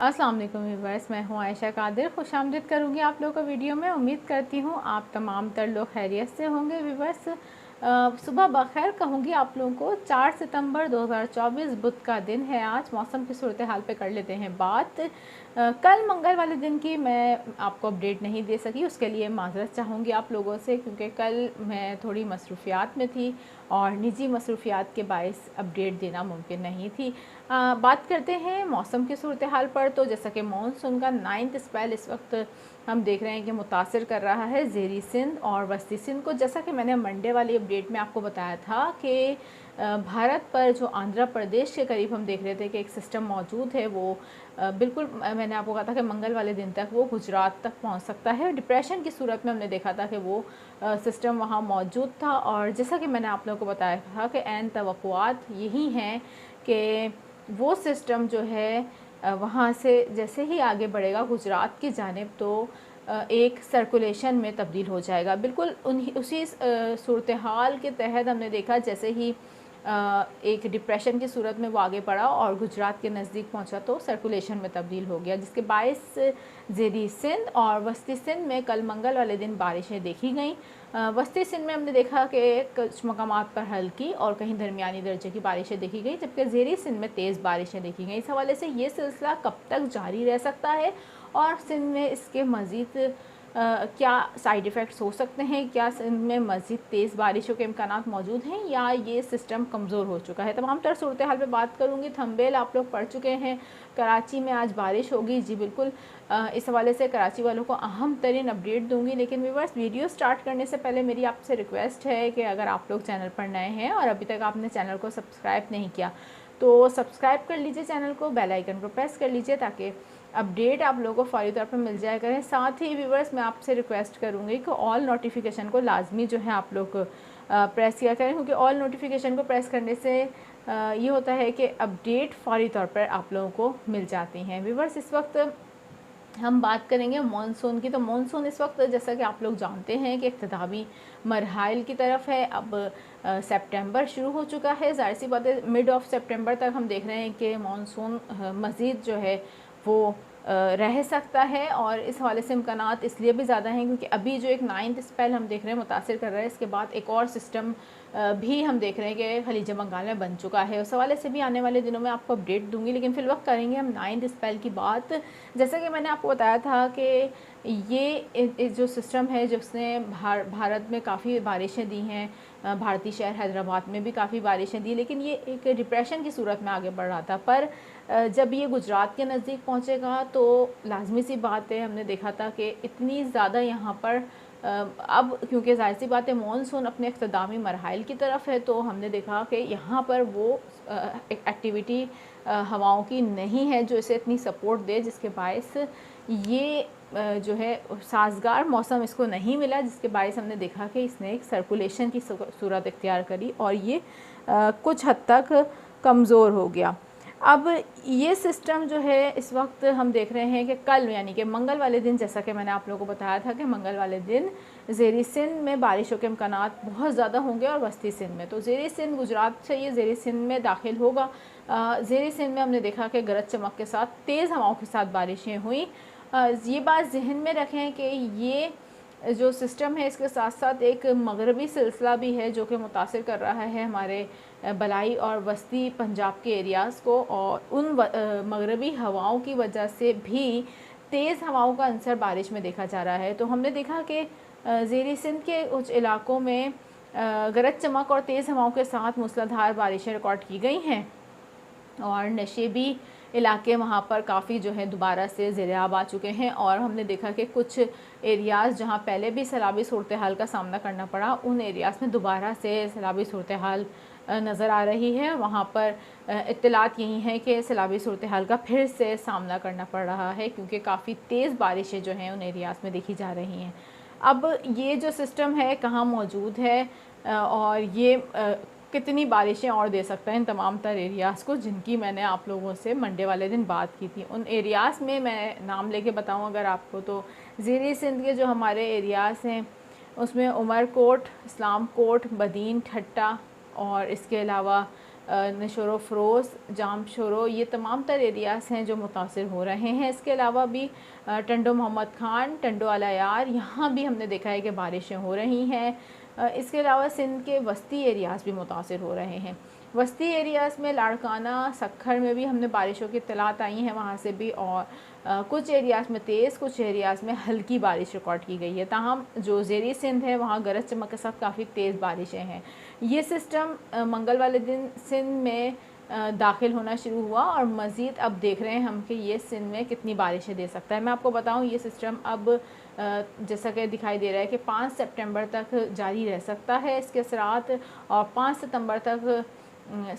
अस्सलाम वालेकुम व्यूअर्स, मैं हूं आयशा कादिर। खुशामदीद करूंगी आप लोगों को वीडियो में। उम्मीद करती हूं आप तमाम तर लोग खैरियत से होंगे। व्यूअर्स, सुबह बखैर कहूँगी आप लोगों को। 4 सितंबर 2024 बुध का दिन है आज। मौसम की सूरत हाल पे कर लेते हैं बात। कल मंगल वाले दिन की मैं आपको अपडेट नहीं दे सकी, उसके लिए माज़रत चाहूँगी आप लोगों से, क्योंकि कल मैं थोड़ी मसरूफ़ियात में थी और निजी मसरूफ़ियात के बायस अपडेट देना मुमकिन नहीं थी। बात करते हैं मौसम की सूरत हाल पर। तो जैसा कि मानसून का 9th स्पेल इस वक्त हम देख रहे हैं कि मुतासिर कर रहा है ज़ेरी सिंध और वस्ती सिंध को। जैसा कि मैंने मंडे वाली अपडेट में आपको बताया था कि भारत पर जो आंध्र प्रदेश के करीब हम देख रहे थे कि एक सिस्टम मौजूद है, वो बिल्कुल मैंने आपको कहा था कि मंगल वाले दिन तक वो गुजरात तक पहुंच सकता है। डिप्रेशन की सूरत में हमने देखा था कि वो सिस्टम वहां मौजूद था। और जैसा कि मैंने आप लोगों को बताया था कि ऐन तवक्कुआत यही हैं कि वो सिस्टम जो है वहाँ से जैसे ही आगे बढ़ेगा गुजरात की जानिब, तो एक सर्कुलेशन में तब्दील हो जाएगा। बिल्कुल उसी सूरत हाल के तहत हमने देखा जैसे ही एक डिप्रेशन की सूरत में वो आगे बढ़ा और गुजरात के नज़दीक पहुंचा तो सर्कुलेशन में तब्दील हो गया, जिसके बायस ज़ेरी सिंध और वस्ती सिंध में कल मंगल वाले दिन बारिशें देखी गईं। वस्ती सिंध में हमने देखा कि कुछ मकामात पर हल्की और कहीं दरमियानी दर्जे की बारिशें देखी गई, जबकि ज़ेरी सिंध में तेज़ बारिशें देखी गई। इस हवाले से ये सिलसिला कब तक जारी रह सकता है और सिंध में इसके मज़ीद क्या साइड इफ़ेक्ट्स हो सकते हैं, क्या सिंध में मज़ीद तेज़ बारिशों के इम्कानात मौजूद हैं या ये सिस्टम कमज़ोर हो चुका है, तमाम तर सूरत हाल पे बात करूँगी। थंबनेल आप लोग पढ़ चुके हैं, कराची में आज बारिश होगी। जी बिल्कुल, इस हवाले से कराची वालों को अहम तरीन अपडेट दूंगी। लेकिन व्यूअर्स, वीडियो स्टार्ट करने से पहले मेरी आपसे रिक्वेस्ट है कि अगर आप लोग चैनल पर नए हैं और अभी तक आपने चैनल को सब्सक्राइब नहीं किया तो सब्सक्राइब कर लीजिए चैनल को, बेल आइकन को प्रेस कर लीजिए ताकि अपडेट आप लोगों को फौरी तौर पर मिल जाया करें। साथ ही व्यूअर्स, मैं आपसे रिक्वेस्ट करूँगी कि ऑल नोटिफिकेशन को लाजमी जो है आप लोग प्रेस किया करें, क्योंकि ऑल नोटिफिकेशन को प्रेस करने से ये होता है कि अपडेट फौरी तौर पर आप लोगों को मिल जाती हैं। व्यूअर्स, इस वक्त हम बात करेंगे मानसून की। तो मानसून इस वक्त जैसा कि आप लोग जानते हैं कि इख्तितामी मरहाइल की तरफ है। अब सितंबर शुरू हो चुका है, ज़ाहिर सी बात है मिड ऑफ सितंबर तक हम देख रहे हैं कि मानसून मज़ीद जो है वो रह सकता है। और इस हवाले से इम्कानात इसलिए भी ज़्यादा हैं क्योंकि अभी जो एक 9th स्पेल हम देख रहे हैं मुतासिर कर रहा है, इसके बाद एक और सिस्टम भी हम देख रहे हैं कि खलीज बंगाल में बन चुका है। उस हवाले से भी आने वाले दिनों में आपको अपडेट दूंगी। लेकिन फिल वक्त करेंगे हम 9th स्पेल की बात। जैसा कि मैंने आपको बताया था कि ये जो सिस्टम है जिसने भारत में काफ़ी बारिशें दी हैं, भारतीय शहर हैदराबाद में भी काफ़ी बारिशें दी, लेकिन ये एक डिप्रेशन की सूरत में आगे बढ़ रहा था। पर जब ये गुजरात के नज़दीक पहुँचेगा तो लाजमी सी बात है, हमने देखा था कि इतनी ज़्यादा यहाँ पर अब क्योंकि ज़ाहिर सी बात है मानसून अपने इख्तितामी मरहाइल की तरफ है, तो हमने देखा कि यहाँ पर वो एक एक्टिविटी हवाओं की नहीं है जो इसे इतनी सपोर्ट दे, जिसके बायस ये जो है साजगार मौसम इसको नहीं मिला, जिसके बायस हमने देखा कि इसने एक सर्कुलेशन की सूरत इख्तियार करी और ये कुछ हद तक कमज़ोर हो गया। अब ये सिस्टम जो है इस वक्त हम देख रहे हैं कि कल यानी कि मंगल वाले दिन, जैसा कि मैंने आप लोगों को बताया था कि मंगल वाले दिन ज़ेरी सिंध में बारिशों के इम्कानात बहुत ज़्यादा होंगे और वस्ती सिंध में। तो ज़ेरी सिंध गुजरात से ये ज़ेरी सिंध में दाखिल होगा। ज़ेरी सिंध में हमने देखा कि गरज चमक के साथ तेज़ हवाओं के साथ बारिशें हुई। ये बात जहन में रखें कि ये जो सिस्टम है इसके साथ साथ एक मगरबी सिलसिला भी है जो कि मुतासिर कर रहा है हमारे बलाई और वस्ती पंजाब के एरियाज़ को, और उन मगरबी हवाओं की वजह से भी तेज़ हवाओं का अंसर बारिश में देखा जा रहा है। तो हमने देखा कि ज़ेरी सिंध के कुछ इलाकों में गरज चमक और तेज़ हवाओं के साथ मूसलाधार बारिशें रिकॉर्ड की गई हैं और नशेबी इलाके वहाँ पर काफ़ी जो है दोबारा से ज़ेर-ए-आब आ चुके हैं। और हमने देखा कि कुछ एरियाज़ जहाँ पहले भी सैलाबी सूरत हाल का सामना करना पड़ा, उन एरियाज़ में दोबारा से सैलाबी सूरत हाल नज़र आ रही है। वहाँ पर इत्तलात यही है कि सैलाबी सूरत हाल का फिर से सामना करना पड़ रहा है क्योंकि काफ़ी तेज़ बारिशें जो हैं उन एरियाज़ में देखी जा रही हैं। अब ये जो सिस्टम है कहाँ मौजूद है और ये कितनी बारिशें और दे सकता है इन तमाम तर एरियाज़ को, जिनकी मैंने आप लोगों से मंडे वाले दिन बात की थी। उन एरियाज़ में मैं नाम लेके बताऊं अगर आपको, तो ज़ेरी सिंध के जो हमारे एरियाज़ हैं उसमें उमरकोट, इस्लाम कोट, बदीन, ठट्टा और इसके अलावा नशोरो फ़रोज़, जाम शोरो, ये तमाम तर एरियाज़ हैं जो मुतासिर हो रहे हैं। इसके अलावा भी टंडो मोहम्मद खान, टंडो अलायार, यहाँ भी हमने देखा है कि बारिशें हो रही हैं। इसके अलावा सिंध के वस्ती एरियाज़ भी मुतासिर हो रहे हैं। वस्ती एरियाज़ में लाड़काना, सखर में भी हमने बारिशों की इत्तलात आई हैं वहाँ से भी, और कुछ एरियाज़ में तेज़, कुछ एरियाज़ में हल्की बारिश रिकॉर्ड की गई है। ताहम जो ज़ेरी सिंध है वहाँ गरज चमक के साथ काफ़ी तेज़ बारिशें हैं। ये सिस्टम मंगल वाले दिन सिंध में दाखिल होना शुरू हुआ और मज़ीद अब देख रहे हैं हम कि ये सिंध में कितनी बारिशें दे सकता है। मैं आपको बताऊं, ये सिस्टम अब जैसा कि दिखाई दे रहा है कि 5 सितंबर तक जारी रह सकता है इसके असरात, और 5 सितंबर तक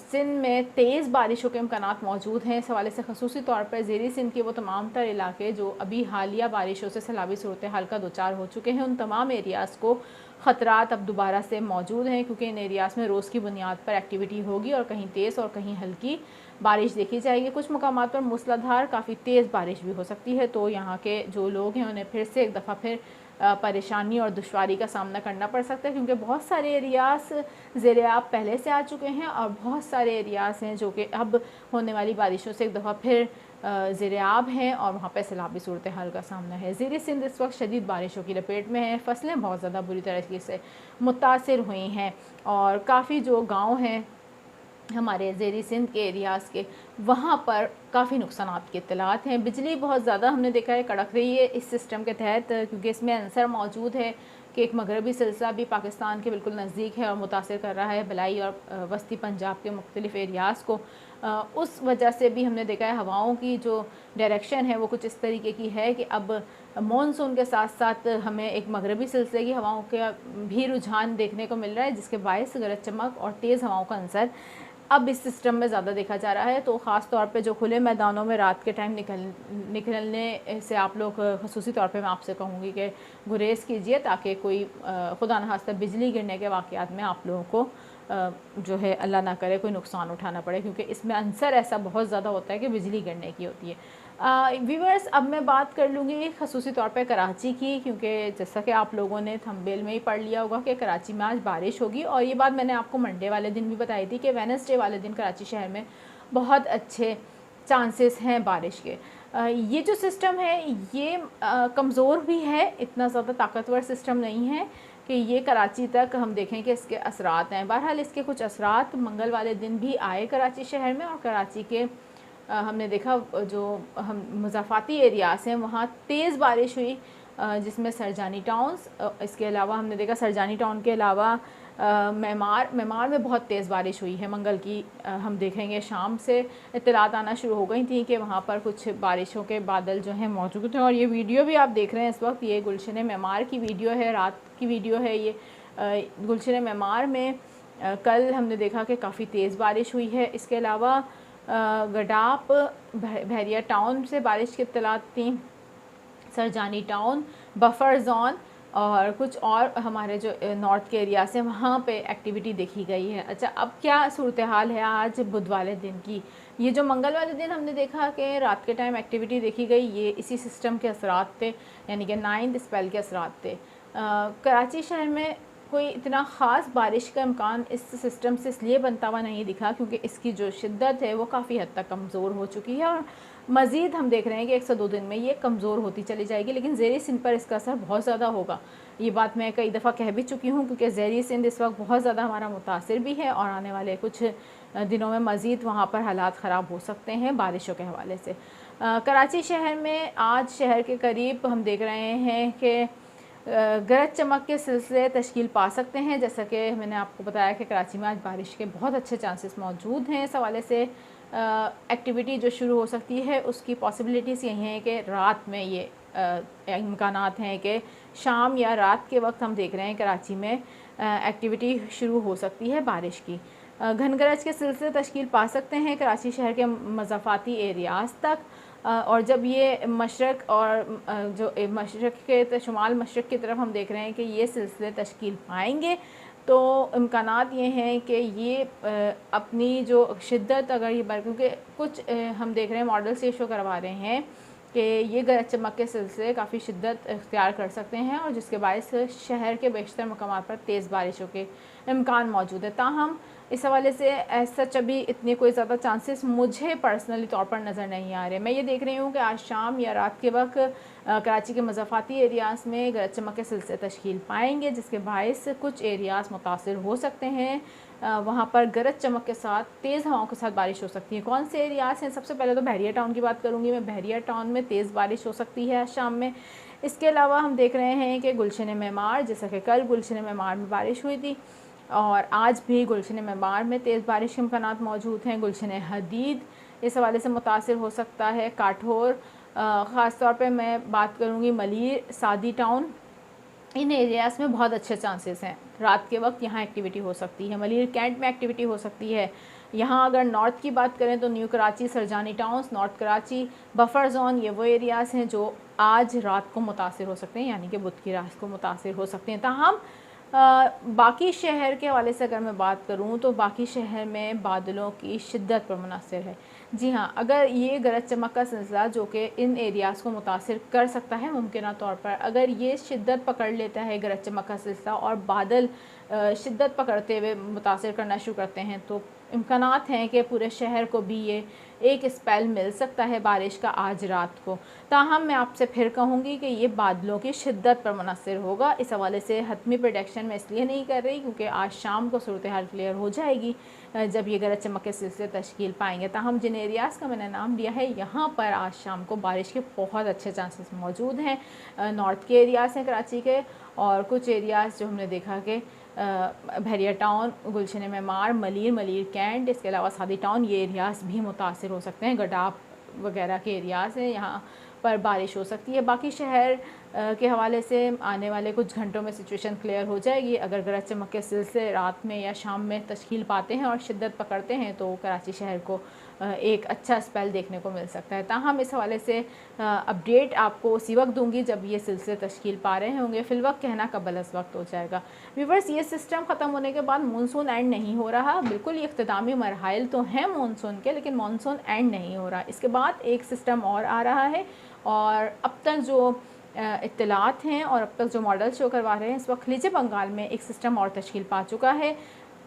सिंध में तेज़ बारिशों के इम्कानात मौजूद हैं। इस हवाले से खसूसी तौर पर ज़ेरी सिंध के वो तमाम तर इलाके जो अभी हालिया बारिशों से सैलाबी सूरत हाल का दोचार हो चुके हैं, उन तमाम एरियाज़ को ख़तरात अब दोबारा से मौजूद हैं, क्योंकि इन एरियाज़ में रोज़ की बुनियाद पर एक्टिविटी होगी और कहीं तेज़ और कहीं हल्की बारिश देखी जाएगी। कुछ मकामात पर मूसलाधार काफ़ी तेज़ बारिश भी हो सकती है। तो यहाँ के जो लोग हैं उन्हें फिर से एक दफ़ा फिर परेशानी और दुश्वारी का सामना करना पड़ सकता है, क्योंकि बहुत सारे एरियाज़ ज़ेर-ए-आब पहले से आ चुके हैं और बहुत सारे एरियाज़ हैं जो कि अब होने वाली बारिशों से एक दफ़ा फिर ज़ेर-ए-आब हैं और वहाँ पर सैलाबी सूरत हाल का सामना है। ज़ेरी सिंध इस वक्त शदीद बारिशों की लपेट में है। फसलें बहुत ज़्यादा बुरी तरीके से मुतासिर हुई हैं और काफ़ी जो गाँव हैं हमारे ज़ेरी सिंध के एरियाज़ के, वहाँ पर काफ़ी नुकसानात की इत्तलात हैं। बिजली बहुत ज़्यादा हमने देखा है कड़क रही है इस सिस्टम के तहत, क्योंकि इसमें अंसर मौजूद है कि एक मगरबी सिलसिला भी पाकिस्तान के बिल्कुल नज़दीक है और मुतासिर कर रहा है बलाई और वस्ती पंजाब के मुख्तलिफ़ एरियाज़ को। उस वजह से भी हमने देखा है हवाओं की जो डायरेक्शन है वो कुछ इस तरीके की है कि अब मॉनसून के साथ साथ हमें एक मगरबी सिलसिले की हवाओं का भी रुझान देखने को मिल रहा है, जिसके बायस गरज चमक और तेज़ हवाओं का अंसर अब इस सिस्टम में ज़्यादा देखा जा रहा है। तो ख़ास तौर पे जो खुले मैदानों में रात के टाइम निकलने से आप लोग ख़ुसूसी तौर पे मैं आपसे कहूँगी कि गुरेज़ कीजिए, ताकि कोई खुदा न खास्ता बिजली गिरने के वाक़यात में आप लोगों को जो है अल्लाह ना करे कोई नुकसान उठाना पड़े, क्योंकि इसमें अंसर ऐसा बहुत ज़्यादा होता है कि बिजली गिरने की होती है। व्यूअर्स, अब मैं बात कर लूँगी ख़ुसूसी तौर पे कराची की, क्योंकि जैसा कि आप लोगों ने थंबनेल में ही पढ़ लिया होगा कि कराची में आज बारिश होगी, और ये बात मैंने आपको मंडे वाले दिन भी बताई थी कि वेडनेसडे वाले दिन कराची शहर में बहुत अच्छे चांसेस हैं बारिश के। ये जो सिस्टम है ये कमज़ोर भी है, इतना ज़्यादा ताकतवर सिस्टम नहीं है कि ये कराची तक हम देखें कि इसके असरात हैं। बहरहाल इसके कुछ असरात मंगल वाले दिन भी आए कराची शहर में, और कराची के हमने देखा जो हम मुज़ाफ़ाती एरियाज़ हैं वहाँ तेज़ बारिश हुई, जिसमें सरजानी टाउन्स, इसके अलावा हमने देखा सरजानी टाउन के अलावा मेमार में बहुत तेज़ बारिश हुई है मंगल की। हम देखेंगे शाम से इत्तलात आना शुरू हो गई थी कि वहाँ पर कुछ बारिशों के बादल जो हैं मौजूद हैं, और ये वीडियो भी आप देख रहे हैं इस वक्त, ये गुलशन मेमार की वीडियो है, रात की वीडियो है ये। गुलशन मेमार में कल हमने देखा कि काफ़ी तेज़ बारिश हुई है। इसके अलावा गडाप, बहरिया टाउन से बारिश की इत्तलात थी, सरजानी टाउन, बफर जोन और कुछ और हमारे जो नॉर्थ के एरिया से वहाँ पे एक्टिविटी देखी गई है। अच्छा, अब क्या सूरत हाल है आज बुध वाले दिन की? ये जो मंगल वाले दिन हमने देखा कि रात के टाइम एक्टिविटी देखी गई, ये इसी सिस्टम के असरात थे, यानी कि 9th स्पेल के असरात थे। कराची शहर में कोई इतना ख़ास बारिश का इम्कान इस सिस्टम से इसलिए बनता हुआ नहीं दिखा क्योंकि इसकी जो शिद्दत है वो काफ़ी हद तक कमज़ोर हो चुकी है, और मज़ीद हम देख रहे हैं कि 1 से 2 दिन में ये कमज़ोर होती चली जाएगी। लेकिन ज़ेरी सिंध पर इसका असर बहुत ज़्यादा होगा, ये बात मैं कई दफ़ा कह भी चुकी हूँ, क्योंकि ज़ेरी सिंध इस वक्त बहुत ज़्यादा हमारा मुतासिर भी है, और आने वाले कुछ दिनों में मज़ीद वहाँ पर हालात ख़राब हो सकते हैं बारिशों के हवाले से। कराची शहर में आज शहर के करीब हम देख रहे हैं कि गरज चमक के सिलसिले तश्कील पा सकते हैं। जैसा कि मैंने आपको बताया कि कराची में आज बारिश के बहुत अच्छे चांसेस मौजूद हैं। इस हवाले से एक्टिविटी जो शुरू हो सकती है उसकी पॉसिबिलिटीज़ यही हैं कि रात में ये इम्कानात हैं कि शाम या रात के वक्त हम देख रहे हैं कराची में एक्टिविटी शुरू हो सकती है बारिश की। घन गरज के सिलसिले तश्कील पा सकते हैं कराची शहर के मज़ाफ़ाती एरियाज़ तक, और जब ये मशरक़ और जो मशरक़ के शुमाल मशरक़ की तरफ हम देख रहे हैं कि ये सिलसिले तश्कील पाएंगे, तो इम्कानात ये हैं कि ये अपनी जो शिद्दत अगर ये क्योंकि कुछ हम देख रहे हैं मॉडल्स ये शो करवा रहे हैं कि ये गरज चमक के सिलसिले काफ़ी शिद्दत इख्तियार कर सकते हैं और जिसके बायस शहर के बेशतर मकामात पर तेज़ बारिशों के इम्कान मौजूद है। ताहम इस हवाले से एज सच अभी इतने कोई ज़्यादा चांसेस मुझे पर्सनली तौर पर नज़र नहीं आ रहे। मैं ये देख रही हूँ कि आज शाम या रात के वक्त कराची के मज़ाफ़ाती एरियाज़ में गरज चमक के सिलसिले तश्कील पाएंगे, जिसके बायस कुछ एरियाज़ मुतासिर हो सकते हैं। वहाँ पर गरज चमक के साथ तेज़ हवाओं के साथ बारिश हो सकती है। कौन से एरियाज़ हैं? सबसे पहले तो बहरिया टाउन की बात करूँगी मैं। बहरिया टाउन में तेज़ बारिश हो सकती है शाम में। इसके अलावा हम देख रहे हैं कि गुलशन मेमार, जैसा कि कल गुलशन मेमार में बारिश हुई थी और आज भी गुलशन मेमार में तेज़ बारिश के इम्कानात मौजूद हैं। गुलशन हदीद इस हवाले से मुतासिर हो सकता है। काठौर, ख़ास तौर पे मैं बात करूँगी मलीर, सादी टाउन, इन एरियाज़ में बहुत अच्छे चांसेस हैं। रात के वक्त यहाँ एक्टिविटी हो सकती है। मलीर कैंट में एक्टिविटी हो सकती है। यहाँ अगर नॉर्थ की बात करें तो new Karachi, Sarjani towns, north Karachi, buffer zone, ये वो एरियाज़ हैं जो आज रात को मुतासिर हो सकते हैं, यानी कि बुध की रात को मुतासिर हो सकते हैं। ताहम बाकी शहर के हवाले से अगर मैं बात करूँ तो बाकी शहर में बादलों की शिद्दत पर मुनहसर है। जी हाँ, अगर ये गरज चमक का सिलसिला जो कि इन एरियाज़ को मुतासिर कर सकता है, मुमकिन तौर पर अगर ये शिद्दत पकड़ लेता है गरज चमक का सिलसिला और बादल शिद्दत पकड़ते हुए मुतासिर करना शुरू करते हैं, तो इम्कानात हैं कि पूरे शहर को भी ये एक स्पेल मिल सकता है बारिश का आज रात को। ताहम मैं आपसे फिर कहूँगी कि ये बादलों की शिद्दत पर मुनहसर होगा। इस हवाले से हतमी प्रेडिक्शन मैं इसलिए नहीं कर रही क्योंकि आज शाम को सूरत हाल क्लियर हो जाएगी जब ये गरज चमक के सिलसिले तश्कील पाएंगे। ताहम जिन एरियाज़ का मैंने नाम लिया है, यहाँ पर आज शाम को बारिश के बहुत अच्छे चांसेस मौजूद हैं। नॉर्थ के एरियाज़ हैं कराची के, और कुछ एरियाज़ जो हमने देखा कि बहरिया टाउन, गुलशन मेमार, मलीर कैंट, इसके अलावा सादी टाउन, ये एरियाज़ भी मुतासिर हो सकते हैं। गडाप वगैरह के एरियाज़ हैं, यहाँ पर बारिश हो सकती है। बाकी शहर के हवाले से आने वाले कुछ घंटों में सिचुएशन क्लियर हो जाएगी। अगर गरज चमक के सिलसिले रात में या शाम में तश्कील पाते हैं और शिद्दत पकड़ते हैं तो कराची शहर को एक अच्छा स्पेल देखने को मिल सकता है। ताहम इस हवाले से अपडेट आपको उसी वक्त दूंगी जब ये सिलसिले तश्कील पा रहे होंगे। फ़िलवक्त कहना कबल अज़ वक्त हो जाएगा। व्यूअर्स, ये सिस्टम ख़त्म होने के बाद मानसून एंड नहीं हो रहा। बिल्कुल ये इख्तितामी मरहाइल तो हैं मानसून के, लेकिन मानसून एंड नहीं हो रहा। इसके बाद एक सिस्टम और आ रहा है और अब तक जो इत्तलात हैं और अब तक जो मॉडल शो करवा रहे हैं, इस वक्त खलीज बंगाल में एक सिस्टम और तश्कील पा चुका है।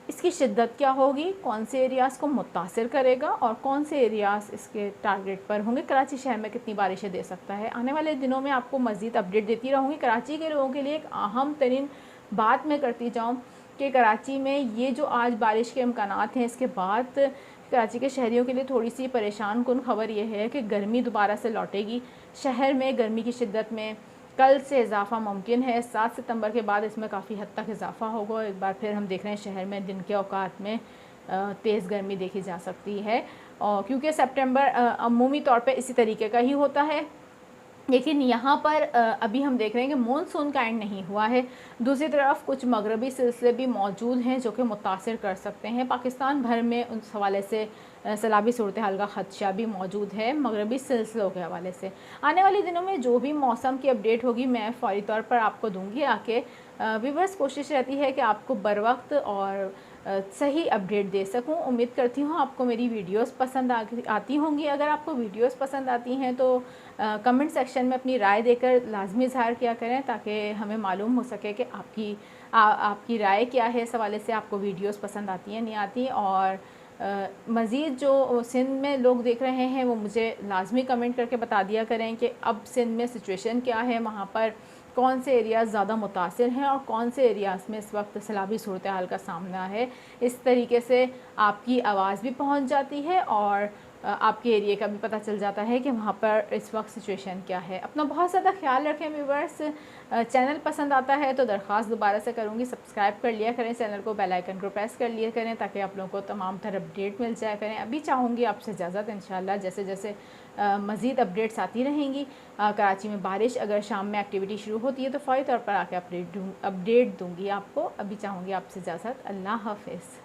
इसकी शिद्दत क्या होगी, कौन से एरियाज़ को मुतासिर करेगा और कौन से एरियाज़ इसके टारगेट पर होंगे, कराची शहर में कितनी बारिशें दे सकता है, आने वाले दिनों में आपको मज़ीद अपडेट देती रहूँगी। कराची के लोगों के लिए एक अहम तरीन बात मैं करती जाऊँ कि कराची में ये जो आज बारिश के इम्कानात हैं, इसके बाद कराची के शहरियों के लिए थोड़ी सी परेशान कुन ख़बर यह है कि गर्मी दोबारा से लौटेगी। शहर में गर्मी की शिद्दत में कल से इजाफ़ा मुमकिन है। 7 सितंबर के बाद इसमें काफ़ी हद तक इजाफ़ा होगा। एक बार फिर हम देख रहे हैं शहर में दिन के औकात में तेज़ गर्मी देखी जा सकती है, और क्योंकि सितंबर अमूमी तौर पे इसी तरीके का ही होता है। लेकिन यहाँ पर अभी हम देख रहे हैं कि मानसून का एंड नहीं हुआ है। दूसरी तरफ कुछ मगरबी सिलसिले भी मौजूद हैं जो कि मुतासिर कर सकते हैं। पाकिस्तान भर में उस हवाले से सैलाबी सूरत हाल का ख़दशा भी मौजूद है मगरबी सिलसिलों के हवाले से। आने वाले दिनों में जो भी मौसम की अपडेट होगी मैं फ़ौरी तौर पर आपको दूंगी आके। व्यूअर्स, कोशिश रहती है कि आपको बर वक्त और सही अपडेट दे सकूं। उम्मीद करती हूँ आपको मेरी वीडियोस पसंद आती होंगी। अगर आपको वीडियोस पसंद आती हैं तो कमेंट सेक्शन में अपनी राय देकर लाजमी इज़हार किया करें, ताकि हमें मालूम हो सके कि आपकी राय क्या है इस हवाले से, आपको वीडियोस पसंद आती हैं नहीं आती। और मज़ीद जो सिंध में लोग देख रहे हैं वो मुझे लाजमी कमेंट करके बता दिया करें कि अब सिंध में सिचुएशन क्या है, वहाँ पर कौन से एरियाज़ ज़्यादा मुतासिर हैं और कौन से एरियाज़ में इस वक्त सैलाबी सूरत हाल का सामना है। इस तरीके से आपकी आवाज़ भी पहुंच जाती है और आपके एरिया का भी पता चल जाता है कि वहाँ पर इस वक्त सिचुएशन क्या है। अपना बहुत ज़्यादा ख्याल रखें व्यूअर्स। चैनल पसंद आता है तो दरख्वास्त दोबारा से करूँगी, सब्सक्राइब कर लिया करें चैनल को, बेल आइकन को प्रेस कर लिया करें ताकि आप लोगों को तमाम तरह अपडेट मिल जाया करें। अभी चाहूँगी आपसे इजाज़त, इंशाल्लाह जैसे जैसे मज़ीद अपडेट्स आती रहेंगी। कराची में बारिश अगर शाम में एक्टिविटी शुरू होती है तो फ़ौरी तौर पर आके अपडेट दूँगी आपको। अभी चाहूँगी आपसे इजाज़त, अल्लाह हाफ़िज़।